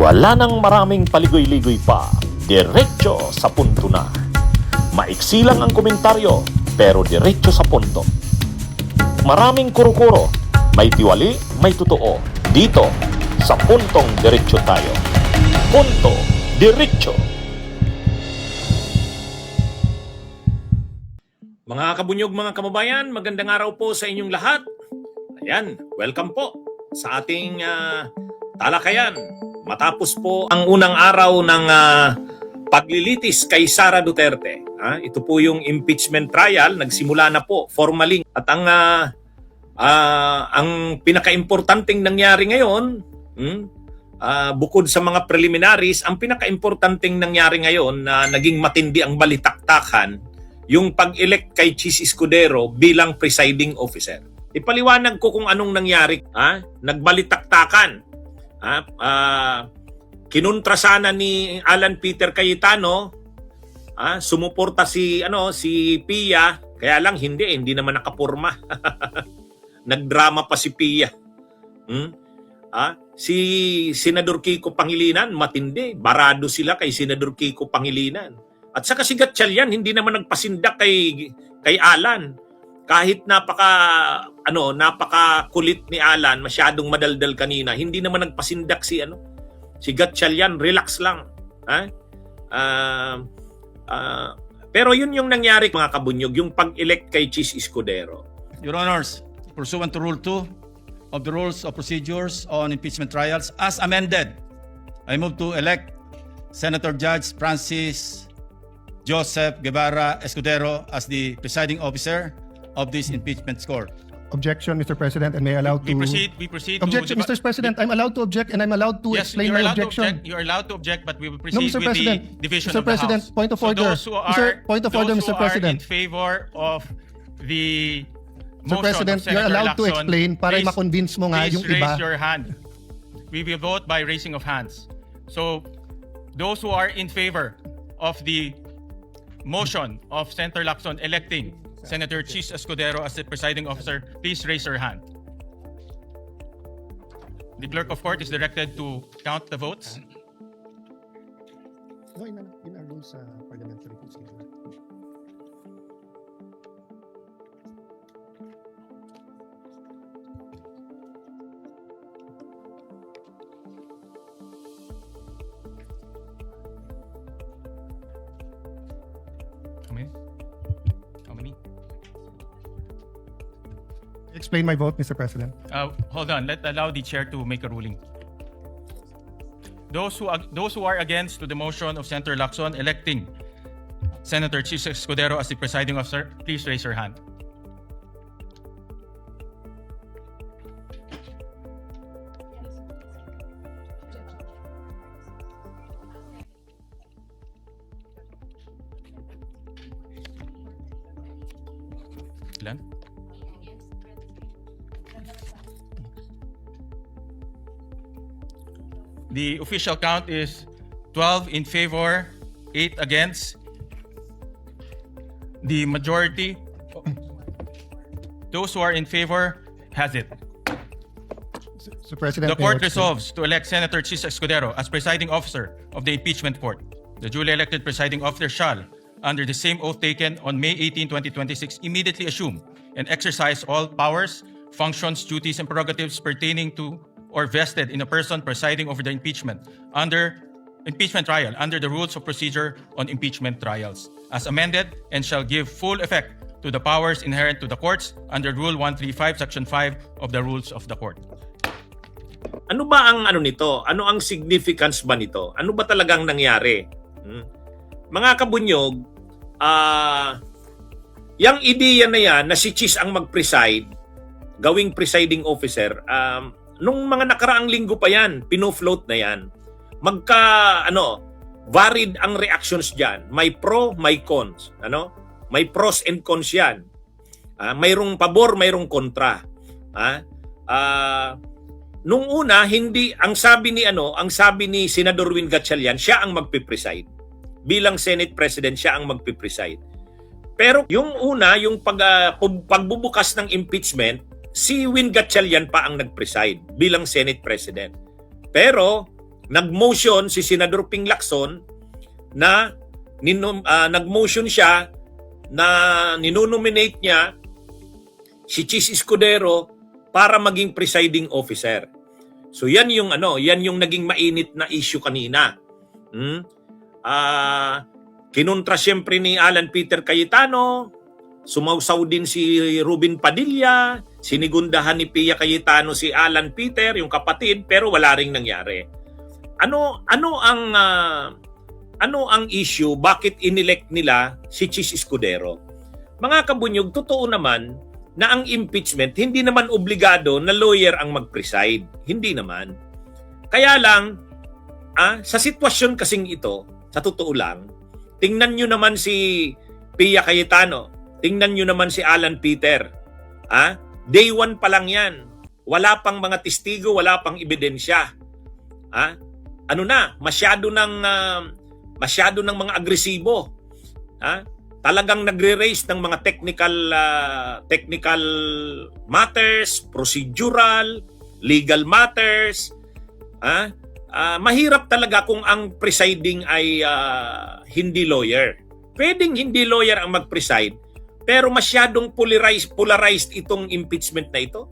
Wala nang maraming paligoy-ligoy pa, diretso sa punto na. Maiksi lang ang komentaryo, pero diretso sa punto. Maraming kuro-kuro, may tiwali, may totoo. Dito, sa puntong diretso tayo. Punto, diretso. Mga kabunyog, mga kababayan, magandang araw po sa inyong lahat. Ayan, welcome po sa ating talakayan. Matapos po ang unang araw ng paglilitis kay Sara Duterte. Ito po yung impeachment trial, nagsimula na po formally. At ang pinaka-importanting nangyari ngayon, bukod sa mga preliminaries, ang pinaka-importanting nangyari ngayon na naging matindi ang balitaktakan, yung pag-elect kay Chis Escudero bilang presiding officer. Ipaliwanag ko kung anong nangyari. Nagbalitaktakan. Kinontra sana ni Alan Peter Cayetano, sumuporta si Pia, kaya lang hindi naman nakapurma. Nagdrama pa si Pia. Si Senador Kiko Pangilinan, matindi, barado sila kay Senador Kiko Pangilinan. At saka si Gatchalian, hindi naman nagpasindak kay Alan. Kahit napaka-kulit ni Alan, masyadong madaldal kanina, hindi naman nagpasindak si Gatchalian, relax lang. Pero yun yung nangyari, mga kabunyog, yung pag-elect kay Chis Escudero. Your Honors, pursuant to Rule 2 of the Rules of Procedures on Impeachment Trials, as amended, I move to elect Senator Judge Francis Joseph Guevara Escudero as the presiding officer of this impeachment court. Objection, Mr. President, and may I allow to... We proceed Objection, to... Mr. President, I'm allowed to object and I'm allowed to Yes, explain you're my allowed to objection. object. You're allowed to object, but we will No, proceed Mr. with President. the division Mr. of the President, House. point of So order. those who are, Sir, point of order, those Mr. who President. are in favor of the Mr. motion President, of you're Senator allowed to Lacson, explain para please- ma-convince mo nga please yung iba. raise your hand. We will vote by raising of hands. So, those who are in favor of the motion of Senator Lacson electing Senator Chis Escudero as the presiding officer, please raise your hand. The clerk of court is directed to count the votes. No, in our rules sa parliamentary procedure. How many? How many? Explain my vote, Mr. President. Hold on. Allow the chair to make a ruling. Those who are against to the motion of Senator Lacson electing Senator Chis Escudero as the presiding officer, please raise your hand. Ilan? The official count is 12 in favor, 8 against. The majority, those who are in favor, has it. Mr. President, The may I court explain? resolves to elect Senator Chis Escudero as presiding officer of the impeachment court. The duly elected presiding officer shall, under the same oath taken on May 18, 2026, immediately assume and exercise all powers, functions, duties, and prerogatives pertaining to or vested in a person presiding over the impeachment trial under the rules of procedure on impeachment trials, as amended, and shall give full effect to the powers inherent to the courts under Rule 135, Section 5 of the Rules of the Court. Ano ba ang nito? Ano ang significance ba nito? Ano ba talagang nangyari? Mga kabunyog, yung ideya na yan na si Chis ang mag-preside, gawing presiding officer, nung mga nakaraang linggo pa yan, pino-float na yan. Varied ang reactions dyan. May pro, may cons. May pros and cons yan. Mayroong pabor, mayroong kontra. Nung una, ang sabi ni Senador Win Gatchalian, siya ang magpipreside. Bilang Senate President, siya ang magpipreside. Pero yung una, yung pagbubukas ng impeachment, si Win Gatchalian pa ang nagpreside bilang Senate President. Pero nag-motion si Senador Ping Lacson na nag-motion siya na ninonominate niya si Chis Escudero para maging presiding officer. So yan yung naging mainit na issue kanina. Kinontra siyempre ni Alan Peter Cayetano, sumausaw din si Ruben Padilla, sinigundahan ni Pia Cayetano si Alan Peter, yung kapatid, pero wala ring nangyari. Ano ang issue? Bakit inelect nila si Chis Escudero? Mga kabunyog, totoo naman na ang impeachment, hindi naman obligado na lawyer ang mag-preside. Hindi naman. Kaya lang, sa sitwasyon kasing ito, sa totoo lang, tingnan nyo naman si Pia Cayetano, tingnan nyo naman si Alan Peter. Day 1 pa lang yan. Wala pang mga testigo, wala pang ebidensya. Masyado ng mga agresibo. Talagang nagre-raise ng mga technical matters, procedural, legal matters. Mahirap talaga kung ang presiding ay hindi lawyer. Pwedeng hindi lawyer ang mag-preside, pero masyadong polarized itong impeachment na ito.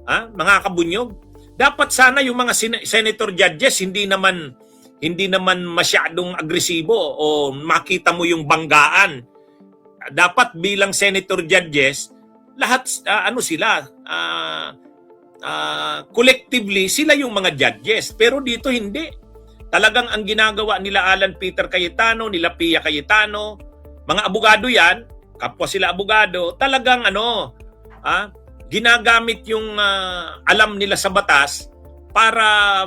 Mga kabunyog, dapat sana yung mga senator judges hindi naman masyadong agresibo o makita mo yung banggaan. Dapat bilang senator judges, lahat collectively sila yung mga judges, pero dito hindi. Talagang ang ginagawa nila Alan Peter Cayetano, nila Pia Cayetano, mga abogado yan, kapwa sila abogado, talagang ginagamit yung alam nila sa batas para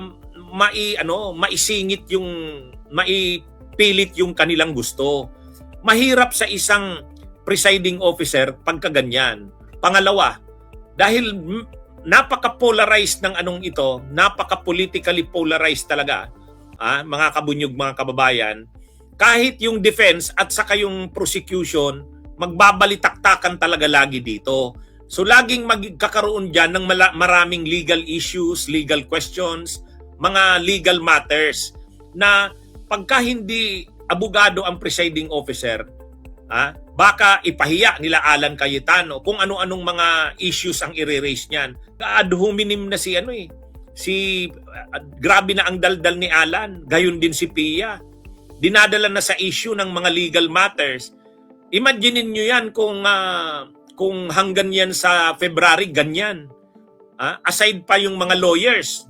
maipilit yung kanilang gusto. Mahirap sa isang presiding officer pagka ganyan. Pangalawa, dahil napaka-polarized ng ito, napaka-politically polarized talaga, mga kabunyog, mga kababayan, kahit yung defense at saka yung prosecution, magbabalitaktakan talaga lagi dito. So laging magkakaroon dyan ng maraming legal issues, legal questions, mga legal matters na pagka hindi abogado ang presiding officer, baka ipahiya nila Alan Cayetano kung ano-anong mga issues ang i-raise niyan. Ad hominem na grabe na ang daldal ni Alan, gayon din si Pia. Dinadala na sa issue ng mga legal matters. Imaginin nyo yan kung hanggang yan sa February, ganyan. Aside pa yung mga lawyers,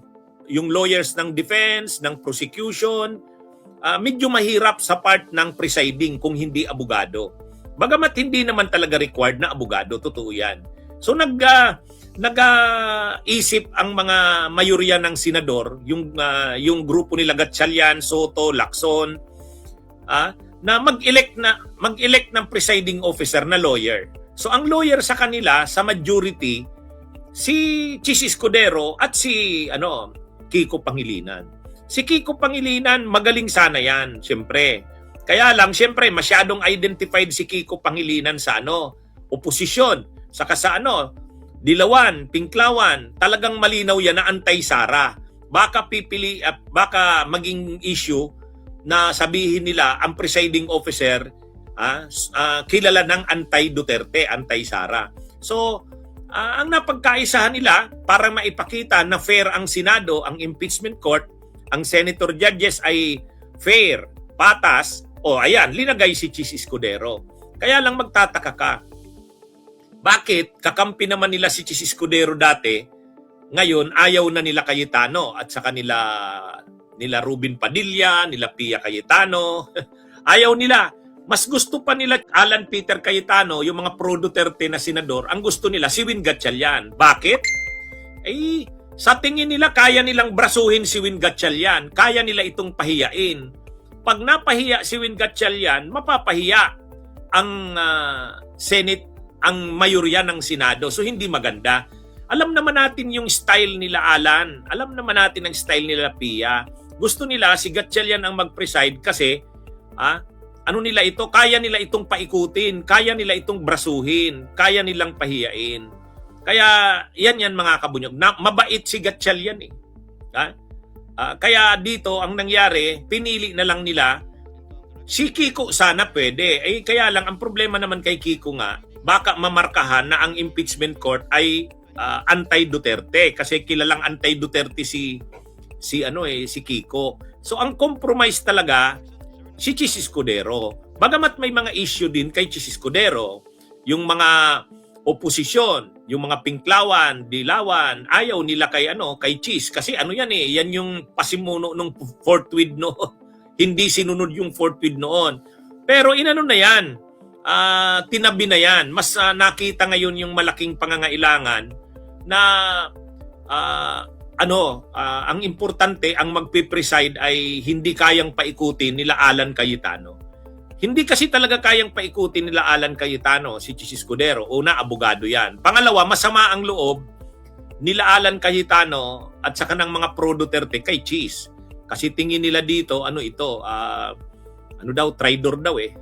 yung lawyers ng defense, ng prosecution, medyo mahirap sa part ng presiding kung hindi abogado. Bagamat hindi naman talaga required na abogado, totoo yan. So nag-isip ang mga mayorya ng senador, yung grupo nila Gatchalian, Soto, Lacson, na mag-elect ng presiding officer na lawyer. So ang lawyer sa kanila, sa majority, si Chis Escudero at si Kiko Pangilinan. Si Kiko Pangilinan, magaling sana yan, siyempre. Kaya lang, siyempre, masyadong identified si Kiko Pangilinan sa oposisyon. Saka sa Dilawan, Pinklawan, talagang malinaw yan na anti-Sara. Baka maging issue na sabihin nila ang presiding officer kilala ng anti-Duterte, anti-Sara. So, ang napagkaisahan nila para maipakita na fair ang Senado, ang impeachment court, ang senator judges ay fair, patas, ayan, linagay si Chis Escudero. Kaya lang magtataka ka, bakit kakampi naman nila si Chis Escudero dati, ngayon ayaw na nila Cayetano at saka nila Ruben Padilla, nila Pia Cayetano, ayaw nila. Mas gusto pa nila Alan Peter Cayetano, yung mga pro-Duterte na senador, ang gusto nila si Win Gatchalian. Bakit? Sa tingin nila, kaya nilang brasuhin si Win Gatchalian. Kaya nila itong pahiyain. Pag napahiya si Win Gatchalian, mapapahiya ang Senate, ang mayorya ng Senado. So hindi maganda. Alam naman natin yung style nila Alan. Alam naman natin ang style nila Pia. Gusto nila si Gatchalian ang mag-preside kasi nila ito, kaya nila itong paikutin, kaya nila itong brasuhin, kaya nilang pahiyain. Kaya yan mga kabunyog. Mabait si Gatchalian . Kaya dito ang nangyari, pinili na lang nila si Kiko. Sana pwede. Kaya lang ang problema naman kay Kiko nga, baka mamarkahan na ang impeachment court ay anti-Duterte kasi kilalang anti-Duterte si Kiko. So ang compromise talaga si Chis Escudero. Bagamat may mga issue din kay Chis Escudero, yung mga oposisyon, yung mga Pinklawan, Dilawan, ayaw nila kay Chis kasi yan yung pasimuno nung fourth with hindi sinunod yung fourth with noon. Pero na yan, tinabi na yan. Mas nakita ngayon yung malaking pangangailangan na ang importante, ang magpipreside ay hindi kayang paikutin nila Alan Cayetano. Hindi kasi talaga kayang paikutin nila Alan Cayetano, si Chis Escudero. Una, abogado yan. Pangalawa, masama ang loob nila Alan Cayetano at saka ng mga pro-Duterte kay Chis. Kasi tingin nila dito, traitor daw eh.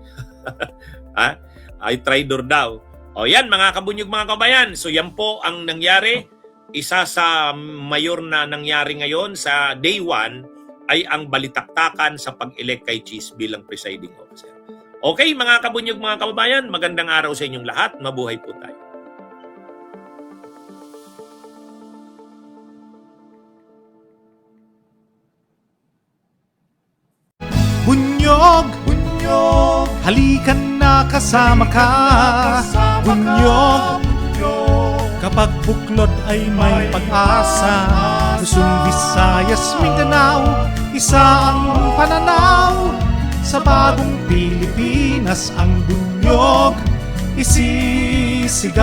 Ay traitor daw. O yan, mga kabunyog, mga kabayan. So yan po ang nangyari. Isa sa mayor na nangyari ngayon sa day 1 ay ang balitaktakan sa pag-elect kay Chis bilang presiding officer. Okay, mga kabunyog, mga kababayan, magandang araw sa inyong lahat. Mabuhay po tayo. Bunyog, bunyog, halikan na kasama ka. Bunyog, kapag buklod ay may pag-asa. Luzon, Visayas, Mindanao, isa ang pananaw. Sa bagong Pilipinas ang bunyog isisigaw.